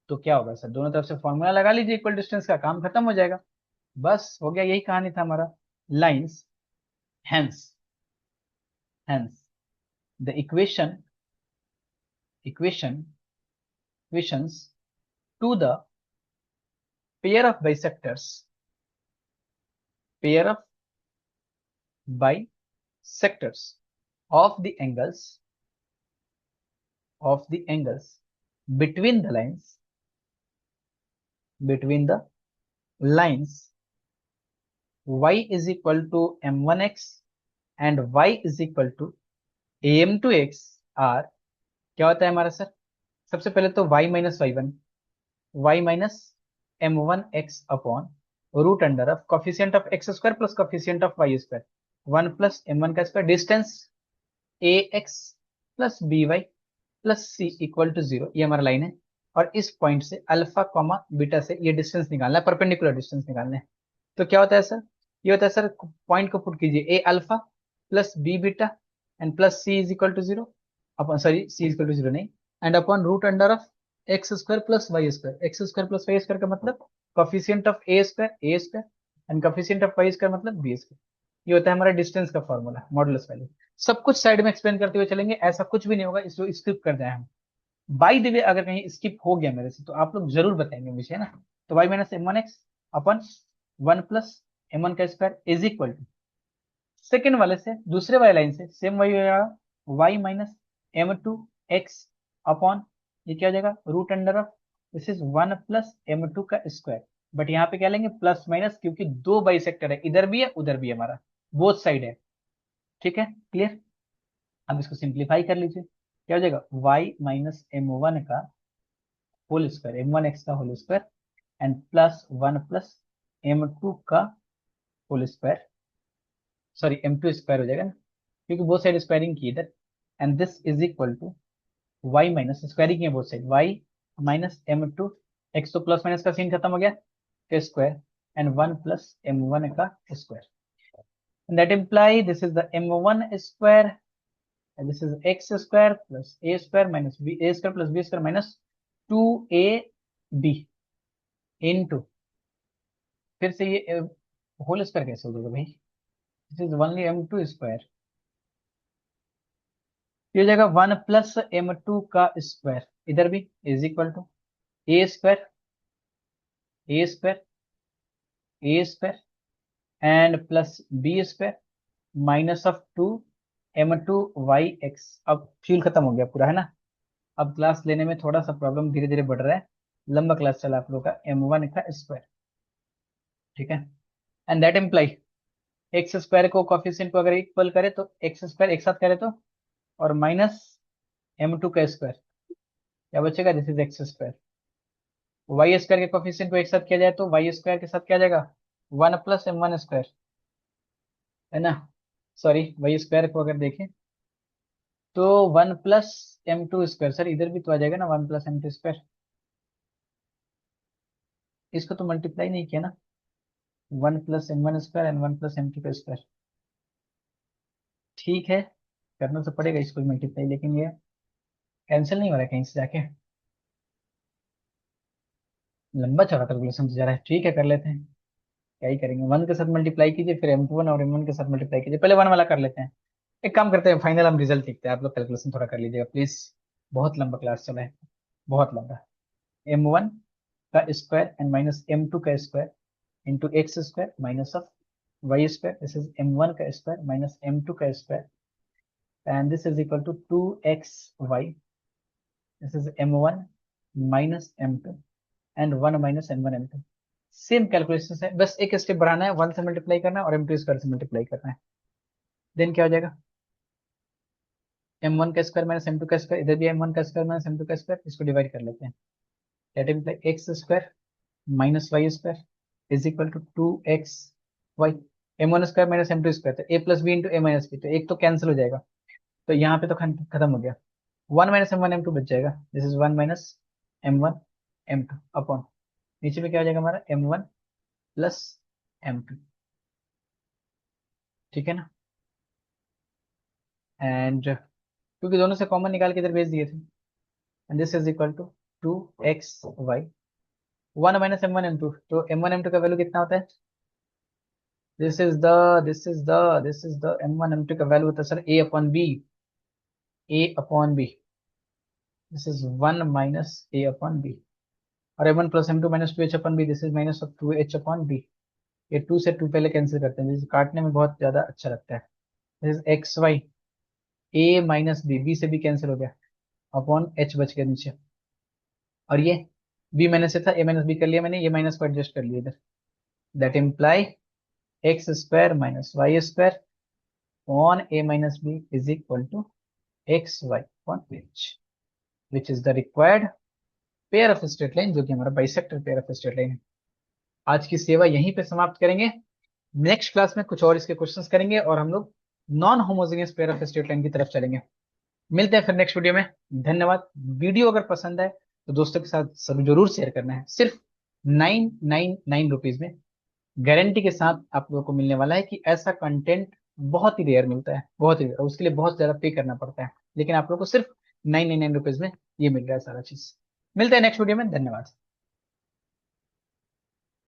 तो क्या होगा सर, दोनों तरफ से फॉर्मूला लगा लीजिए इक्वल डिस्टेंस का, काम खत्म हो जाएगा, बस हो गया, यही कहानी था हमारा। Lines, hence hence the equation equations to the pair of bisectors, pair of bisectors of the angles between the lines, between the lines y is equal to m1x and y is equal to am2x are, क्या होता है हमारा सर, सबसे पहले तो y minus Y one, y minus M one X upon root under of coefficient of X square plus coefficient of Y square, one plus M one का square, distance A X plus B Y plus C equal to zero, ये हमारा लाइन है। और इस पॉइंट से अल्फा कॉमा बीटा से ये डिस्टेंस निकालना है, परपेंडिकुलर डिस्टेंस निकालना है। तो क्या होता है सर, ये होता है सर, पॉइंट को पुट कीजिए, A alpha plus B beta and plus C is equal to zero, upon, sorry C is equal to zero नहीं, and upon root under of X square plus Y square, X square plus Y square का मतलब coefficient of A square and coefficient of Y square मतलब बी स्क्वायर। ये होता है हमारा डिस्टेंस का फॉर्मूला, मॉडुलस वैल्यू। सब कुछ साइड में एक्सप्लेन करते हुए चलेंगे, ऐसा कुछ भी नहीं होगा इसको स्किप कर दें हम। बाई द वे अगर कहीं स्किप हो गया मेरे से तो आप लोग जरूर बताएंगे मुझे, है ना। तो Y minus M one X upon one plus M one का square is equal to, second वाले से दूसरे वाले लाइन से सेम वही हो जाएगा, Y minus M two X upon, ये क्या हो जाएगा, root under of, this is one plus M two का स्क्वायर। बट यहाँ पे क्या लेंगे, प्लस माइनस, क्योंकि दो बाई सेक्टर है, इधर भी है उधर भी है हमारा, बोथ साइड है। ठीक है, क्लियर। अब इसको सिंप्लीफाई कर लीजिए, क्या हो जाएगा, वाई माइनस एम वन का whole square, M one X का whole square and plus one plus M two का whole square, sorry M two square हो जाएगा ना, क्योंकि बोथ साइड स्क्वायरिंग की इधर, and this is equal to Y minus, squaring है both side, Y minus M two X, तो प्लस माइनस का सीन खत्म हो गया, के square and one plus M one का square, that imply this is the M one square and this is x square plus a square minus b, a square plus b square minus 2ab into, फिर से ये होल स्क्वायर कैसे हो जाएगा भाई, this is only M two square, ये हो जाएगा वन प्लस एम टू का स्क्वायर, इधर भी is equal to A square, A square, A square and plus B square minus of two M two Y X. अब फ्यूल खत्म हो गया पूरा, है ना। अब क्लास लेने में थोड़ा सा प्रॉब्लम धीरे धीरे बढ़ रहा है, लंबा क्लास चला आप लोग का, एम वन का स्क्वायर। ठीक है, and that imply x square को, कॉफिशिएंट को अगर इक्वल करे तो एक्स स्क्वायर एक साथ करे तो और माइनस m2 का स्क्वायर, क्या बचेगा, this is x square. Y square के कोफिशिएंट को एक साथ किया जाए तो वाई स्क्वायर के साथ क्या आ जाएगा, 1 + m1 स्क्वायर, है ना। सॉरी, वाई स्क्वायर को अगर देखें तो 1 + m2 स्क्वायर, सर इधर भी तो आ जाएगा ना 1 + m2 स्क्वायर, इसको तो मल्टीप्लाई नहीं किया ना, 1 + m1 स्क्वायर एंड 1 + m2 का स्क्वायर। ठीक है, करना तो पड़ेगा इसको मल्टीप्लाई, लेकिन ये कैंसिल नहीं हो रहा है कहीं से जाके, लंबा चौड़ा कैलकुलेशन तो जा रहा है। ठीक है, कर लेते हैं, क्या ही करेंगे, 1 के साथ मल्टीप्लाई कीजिए, फिर m2 और m1 के साथ मल्टीप्लाई कीजिए, पहले 1 वाला कर लेते हैं। एक काम करते हैं, फाइनल हम रिजल्ट लिखते हैं, आप लोग कैलकुलेशन थोड़ा कर लीजिएगा प्लीज, बहुत लंबा क्लास चला है, बहुत लंबा। m1 का स्क्वायर एंड माइनस m2 का square into x square minus of Y square, this is m1 का स्क्वायर माइनस m2 का square, and this is equal to 2xy, this is m1 minus m2 and 1 minus m1 m2। Same calculation है, बस एक स्टेप बढ़ाना है, 1 से मल्टीप्लाई करना है और m2 स्क्वायर से मल्टीप्लाई करना है। देन क्या हो जाएगा, m1 का स्क्वायर माइनस m2 का स्क्वायर, इधर भी m1 का स्क्वायर माइनस m2 का स्क्वायर, इसको डिवाइड कर लेते हैं, that imply x square minus Y square is equal to 2xy। m1 square minus m2 square, तो a+b इंटू a-b, तो एक तो कैंसिल हो जाएगा, तो यहाँ पे तो खत्म हो गया, 1 - m1 m2 बच जाएगा, this is 1 - m1 m2 upon, नीचे में क्या हो जाएगा हमारा m1 + m2, ठीक है ना। एंड क्योंकि दोनों से कॉमन निकाल के इधर भेज दिए थे, and this is equal to 2xy, 1 - m1 m2, तो m1 m2 का वैल्यू कितना होता है, this is the m1 m2 का वैल्यू होता है sir a/b, a/b, this is 1 - a/b, और m1 + m2 - 2h/b, this is minus of 2h/b। ये 2 से 2 पहले कैंसिल करते हैं, जिसे काटने में बहुत ज्यादा अच्छा लगता है, this is xy, a - b, b से भी कैंसिल हो गया, अपॉन h बच गया नीचे, और ये b माइनस से था, a - b कर लिया मैंने, ये माइनस को एडजस्ट कर लिया इधर, that imply x square minus Y square on a - b is equal to x y on h, which is the required pair of straight line, जो कि हमारा bisector pair of straight line है। आज की सेवा यहीं पे समाप्त करेंगे, नेक्स्ट क्लास में कुछ और इसके क्वेश्चंस करेंगे और हम लोग non homogeneous pair of straight line की तरफ चलेंगे। मिलते हैं फिर नेक्स्ट वीडियो में, धन्यवाद। वीडियो अगर पसंद आए तो दोस्तों के साथ सब जरूर शेयर करना है, सिर्फ 999 रुपीज में गारंटी के साथ आप लोगों को मिलने वाला है कि ऐसा कंटेंट बहुत ही रेयर मिलता है, बहुत ही रेयर, उसके लिए बहुत ज्यादा पे करना पड़ता है, लेकिन आप लोग को सिर्फ 999 रुपीज में ये मिल रहा है सारा चीज। मिलते हैं नेक्स्ट वीडियो में, धन्यवाद।